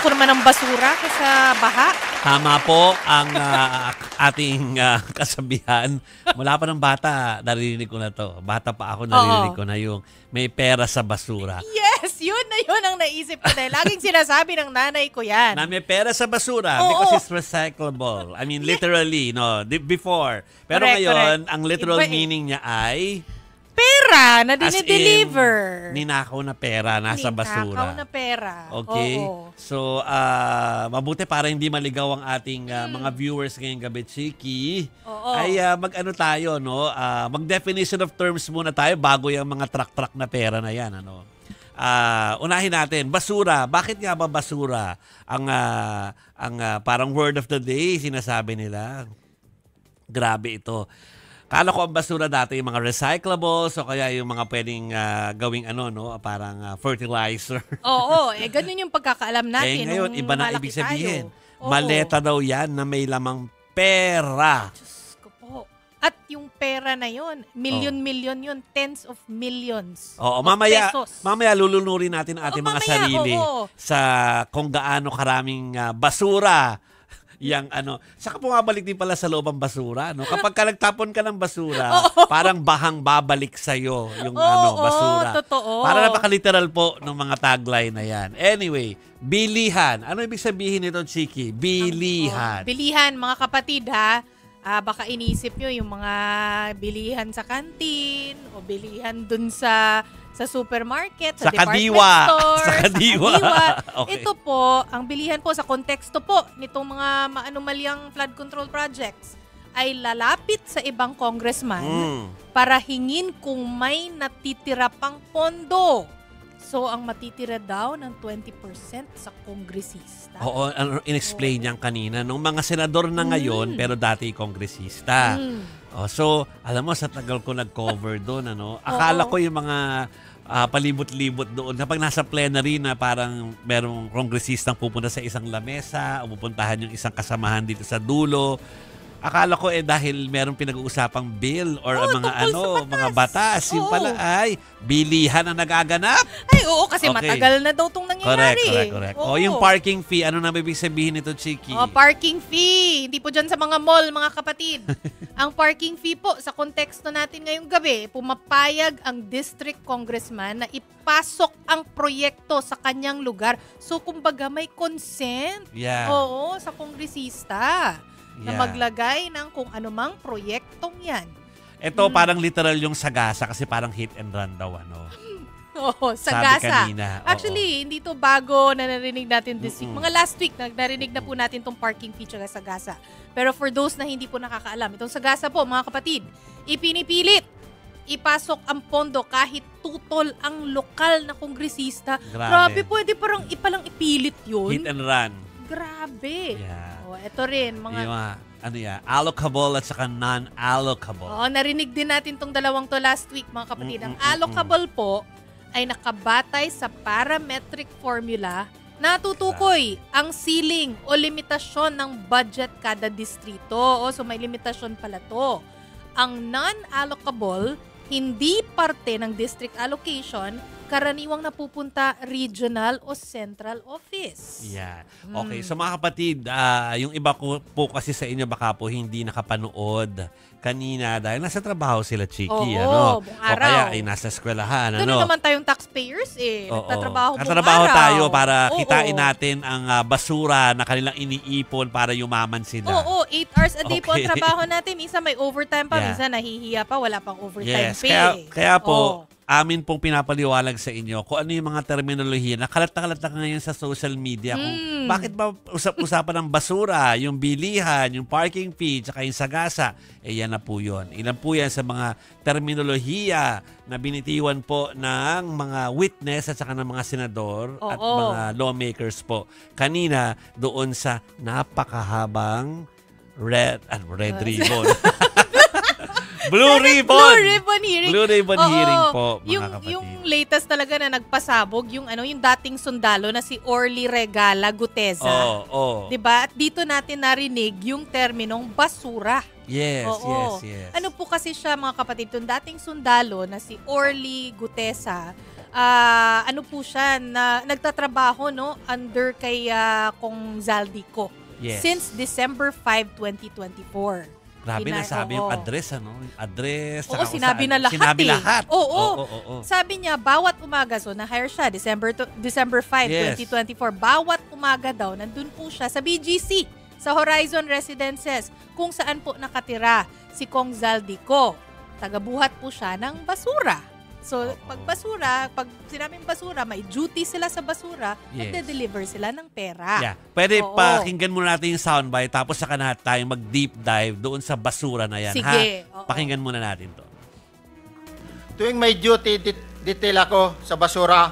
ayoko naman ng basura sa baha. Tama po ang ating kasabihan. Mula pa ng bata, narinig ko na to. Bata pa ako, narinig ko na yung may pera sa basura. Yes, yun ang naisip ko dahil laging sinasabi ng nanay ko yan. Na may pera sa basura because it's recyclable. I mean, literally, no? Before. Pero ngayon, ang literal meaning niya ay pera na dinideliver. Ninakaw na pera nasa basura. Ninakaw na pera. Okay? So, mabuti para hindi maligaw ang ating mga viewers ngayong gabi, Chiki. Ay mag-ano tayo, no? Mag-definition of terms muna tayo bago yung mga truck-truck na pera na yan, ano? Unahin natin, basura. Bakit nga ba basura? Ang parang word of the day, sinasabi nila. Grabe ito. Kala ko ang basura dati yung mga recyclables o kaya yung mga pwedeng gawing parang fertilizer. Ganun yung pagkakaalam natin. Ngayon, iba na ibig sabihin. Maleta daw yan na may lamang pera. Diyos ko po. At yung pera na yun, million yun, tens of millions of pesos. Mamaya lulunurin natin ang ating mga sarili sa kung gaano karaming basura. Saka pumabalik din pala sa loob ang basura, no? Kapag nagtapon ka ng basura, parang bahang babalik sa'yo yung basura. Totoo. Para napaka-literal po ng mga tagline na yan. Anyway, bilihan. Ano ibig sabihin nito, Chiki? Bilihan. Bilihan, mga kapatid, ha? Baka inisip nyo yung mga bilihan sa kantin o bilihan dun sa supermarket, sa department store, sa Kadiwa. Okay. Ito po, ang bilihan po sa konteksto po nitong mga maanumalyang flood control projects ay lalapit sa ibang congressman para hingin kung may natitira pang pondo. So, ang matitira daw ng 20% sa kongresista. Oo, in-explain niyan kanina. Nung mga senador na ngayon, pero dati kongresista. So, alam mo, sa tagal ko nag-cover doon, akala ko yung mga palibot-libot doon. Kapag nasa plenary na parang merong kongresistang pupunta sa isang lamesa o pupuntahan yung isang kasamahan dito sa dulo, akala ko dahil merong pinag-uusapang bill or mga batas. Yung pala ay bilihan na nagaganap. Ay, oo, kasi matagal na daw itong nangyayari. Correct. Yung parking fee, ano na ibig sabihin nito, Chiki? Parking fee. Hindi po dyan sa mga mall, mga kapatid. Ang parking fee po, sa konteksto natin ngayong gabi, pumapayag ang district congressman na ipasok ang proyekto sa kanyang lugar. So, kumbaga, may consent. Yeah. Oo, sa kongresista. Na maglagay ng kung anumang proyektong yan. Ito parang literal yung sagasa kasi parang hit and run daw, sagasa. Sabi kanina. Actually, hindi to bago na narinig natin this week. Mga last week, narinig na po natin tong parking fee at sagasa. Pero for those na hindi po nakakaalam, itong sagasa po, mga kapatid, ipinipilit ipasok ang pondo kahit tutol ang lokal na kongresista. Grabe, pwede parang ipalang ipilit yun. Hit and run. Grabe. Yeah. Ito rin, mga allocable at saka non-allocable. Narinig din natin tong dalawang to last week, mga kapatid. Ang allocable po ay nakabatay sa parametric formula na tutukoy ang ceiling o limitasyon ng budget kada distrito. So may limitasyon pala to. Ang non-allocable, hindi parte ng district allocation, karaniwang napupunta regional o central office. Yeah. Okay, so mga kapatid, yung iba ko po kasi sa inyo baka po hindi nakapanood kanina dahil nasa trabaho sila, Chiki. Buong araw. O kaya ay nasa eskwelahan. Ganun naman tayong taxpayers nagtatrabaho buong Katrabaho araw. tayo para kitain natin ang basura na kanilang iniipon para yumaman sila. 8 hours a day po ang trabaho natin. Minsan may overtime pa, minsan nahihiya pa, wala pang overtime pay. Kaya po, amin pong pinapaliwalag sa inyo kung ano yung mga terminolohiya na kalat na ngayon sa social media. Kung bakit ba usap-usapan ng basura, yung bilihan, yung parking fee, tsaka yung sagasa, yan na po yun. Ilan po yan sa mga terminolohiya na binitiwan po ng mga witness at saka ng mga senador at mga lawmakers po. Kanina, doon sa napakahabang red ribbon. Blue ribbon hearing. Blue ribbon hearing po, mga kapatid. Yung latest talaga na nagpasabog, yung dating sundalo na si Orly Regala Guteza. Diba? At dito natin narinig yung terminong basura. Yes. Ano po kasi siya, mga kapatid, yung dating sundalo na si Orly Guteza, ano po siya, na nagtatrabaho, no, under kay Kong Zaldico. Yes. Since December 5, 2024. Grabe, nasabi yung address, ano? Address. Oo, sinabi na lahat. Sinabi eh. lahat. Oo. Sabi niya, bawat umaga, so na-hire siya, December 5, Yes. 2024, bawat umaga daw, nandun po siya sa BGC, sa Horizon Residences, kung saan po nakatira si Kong Zaldico. Tagabuhat po siya ng basura. So, pag sinabing basura, may duty sila sa basura, Yes. nagde-deliver sila ng pera. Yeah. Pwede Oo. pakinggan muna natin yung soundbite tapos saka na tayo mag-deep dive doon sa basura na yan. Sige. Ha? Oo. Pakinggan muna natin to. Tuwing may duty detail ako sa basura,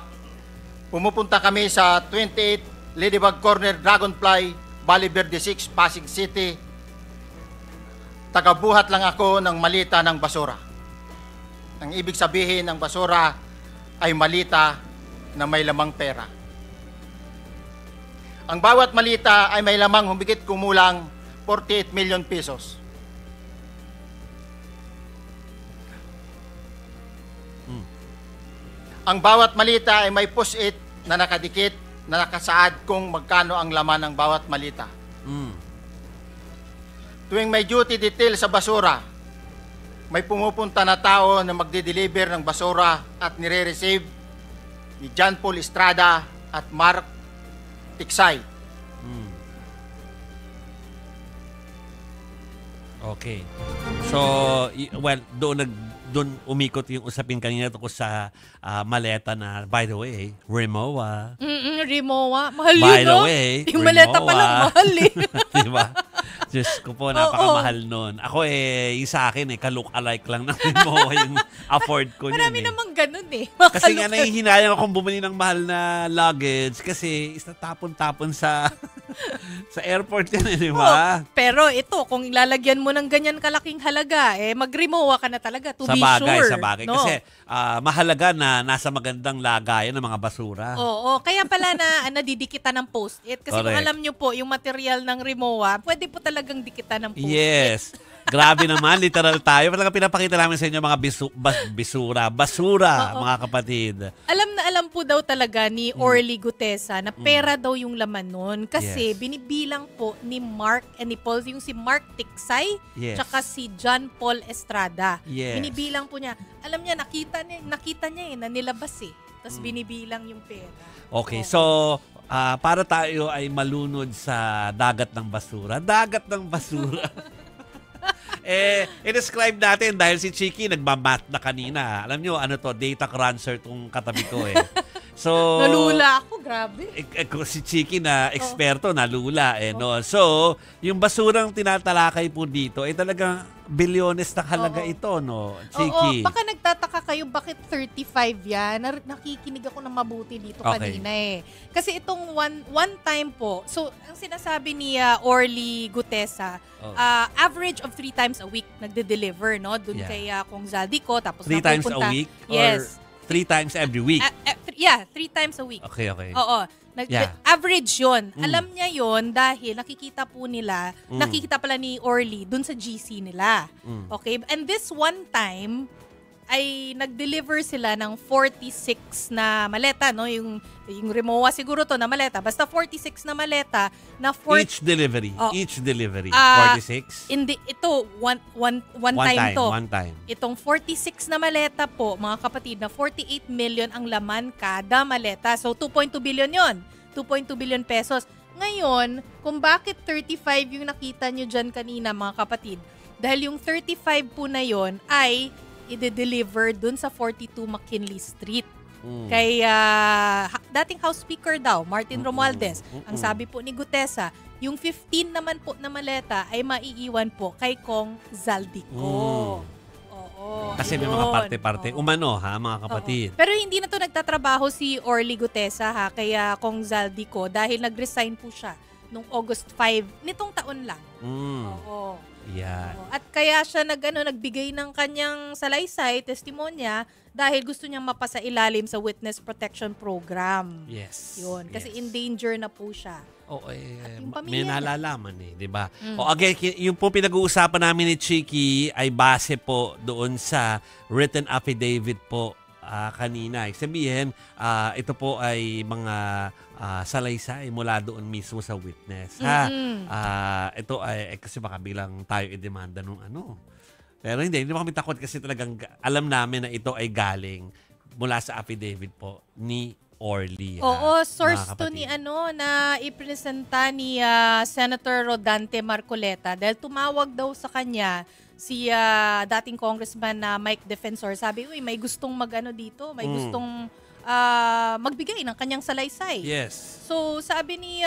pumupunta kami sa 28 Ladybug Corner, Dragonfly, Valle Verde 6, Pasig City. Tagabuhat lang ako ng malita ng basura. Ang ibig sabihin ng basura ay malita na may lamang pera. Ang bawat malita ay may lamang humigit kumulang 48 million pesos. Ang bawat malita ay may push-it na nakadikit na nakasaad kung magkano ang laman ng bawat malita. Tuwing may duty detail sa basura, may pumupunta na tao na magde-deliver ng basura at nire-receive ni John Paul Estrada at Mark Tiksay. Okay. So, doon umikot yung usapin kanina tungkol sa maleta na, by the way, Rimowa. Rimowa. Mahal By yun, the no? way, Yung maleta pa lang Rimowa. mahal eh. Diba? Diyos ko po, napakamahal nun. Ako yung sa akin ka-look-alike lang ng Rimowa yung afford ko Marami niyan. namang ganun eh. Kasi nga nahihinayang akong bumili ng mahal na luggage kasi tapon-tapon sa sa airport yan, di ba? Pero ito, kung ilalagyan mo ng ganyan kalaking halaga, mag-Rimowa ka na talaga, to Sa be bagay, sure. sa bagay. No? Kasi mahalaga na nasa magandang lagayan ng mga basura. Oo, kaya pala na nadidikitan ng post-it. Kasi kung Correct. alam nyo po, yung material ng Rimowa, pwede po talagang dikitan ng post-it. Yes. Grabe naman, literal tayo. Talaga pinapakita namin sa inyo mga basura, Oo. mga kapatid. Alam na alam po daw talaga ni Orly Gutesa na pera daw yung laman nun. Kasi Yes. binibilang po ni Mark and ni Paul, yung si Mark Tiksay, Yes. tsaka si John Paul Estrada. Yes. Binibilang po niya. Alam niya, nakita niya na nilabas eh. Tapos binibilang yung pera. Okay, Oo. so para tayo ay malunod sa dagat ng basura. Dagat ng basura. I-describe natin dahil si Chiki nagmamat na kanina. Alam nyo, ano to, data cruncher tong katabi ko eh. So, Nalula ako, grabe. si Chiki na eksperto, nalula eh. No? So, yung basurang tinatalakay po dito ay talagang bilyones na halaga Oo. ito, no? Oo, Chiki. baka nagtataka kayo bakit 35 yan. Nakikinig ako ng mabuti dito Okay. kanina eh. Kasi itong one time po, so ang sinasabi ni Orly Gutesa, average of 3 times a week nagde-deliver, no? Doon Yeah. kay Kong Zaldico. Tapos 3 times a napupunta- week? Yes. Or 3 times every week? 3 times a week. Okay, okay. Oo. Yeah. Average yon. Alam niya yon dahil nakikita po nila, Mm. nakikita pala ni Orly dun sa GC nila. Mm. Okay? And this one time, ay nag-deliver sila ng 46 na maleta, no? Yung Rimowa siguro to na maleta. Basta 46 na maleta na Each delivery. Oh. Each delivery. Ah, 46? ito, one time to. One time. Itong 46 na maleta po, mga kapatid, na 48 million ang laman kada maleta. So, 2.2 billion yon. 2.2 billion pesos. Ngayon, kung bakit 35 yung nakita nyo dyan kanina, mga kapatid, dahil yung 35 po na yon ay i-deliver dun sa 42 McKinley Street. Kay dating House Speaker daw, Martin Romualdez. Ang sabi po ni Gutesa, yung 15 naman po na maleta ay maiiwan po kay Kong Zaldico. Oo. Kasi may yun. mga parte-parte. Oo. Umano ha, mga kapatid. Oo. Pero hindi na to nagtatrabaho si Orly Gutesa ha, kaya Kong Zaldico dahil nag-resign po siya nung August 5 nitong taon lang. Oo. Yan. Oo. At kaya siya nagbigay ng kanyang salaysay, testimonya, dahil gusto niyang mapasailalim sa Witness Protection Program. Yes. Yun. Kasi yes. in danger na po siya. Yung pamilya may niya. nalalaman eh, di ba? O again, yung po pinag-uusapan namin ni Chiki ay base po doon sa written affidavit po kanina. Sabihin, ito po ay mga salaysay mula doon mismo sa witness. Ito ay kasi baka bilang tayo i-demanda nung ano. Pero hindi pa kami takot kasi talagang alam namin na ito ay galing mula sa affidavit po ni Orly. Oo, source to ni na ipresenta ni Senator Rodante Marcoleta dahil tumawag daw sa kanya si dating congressman na Mike Defensor. Sabi, uy, may gustong dito, may gustong magbigay ng kanyang salaysay. Yes. So, sabi ni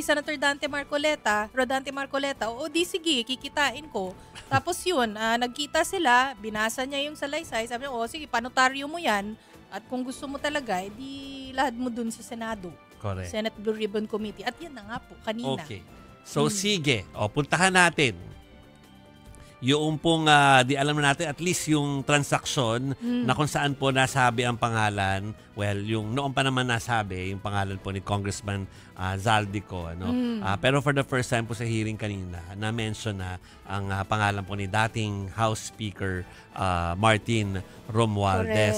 Senator Rodante Marcoleta, o di sige, kikitain ko. Tapos yun, nagkita sila, binasa niya yung salaysay, sabi niya, sige, panotaryo mo yan, at kung gusto mo talaga, edi lahad mo dun sa Senado. Correct. Senate Blue Ribbon Committee. At yan na nga po, kanina. Okay. So, sige. Puntahan natin. Yung pong, di alam na natin, at least yung transaction na kung saan po nasabi ang pangalan. Well, yung noon pa naman nasabi, yung pangalan po ni Congressman Zaldico. Pero for the first time po sa hearing kanina, na-mention na ang pangalan po ni dating House Speaker Martin Romualdez. Correct.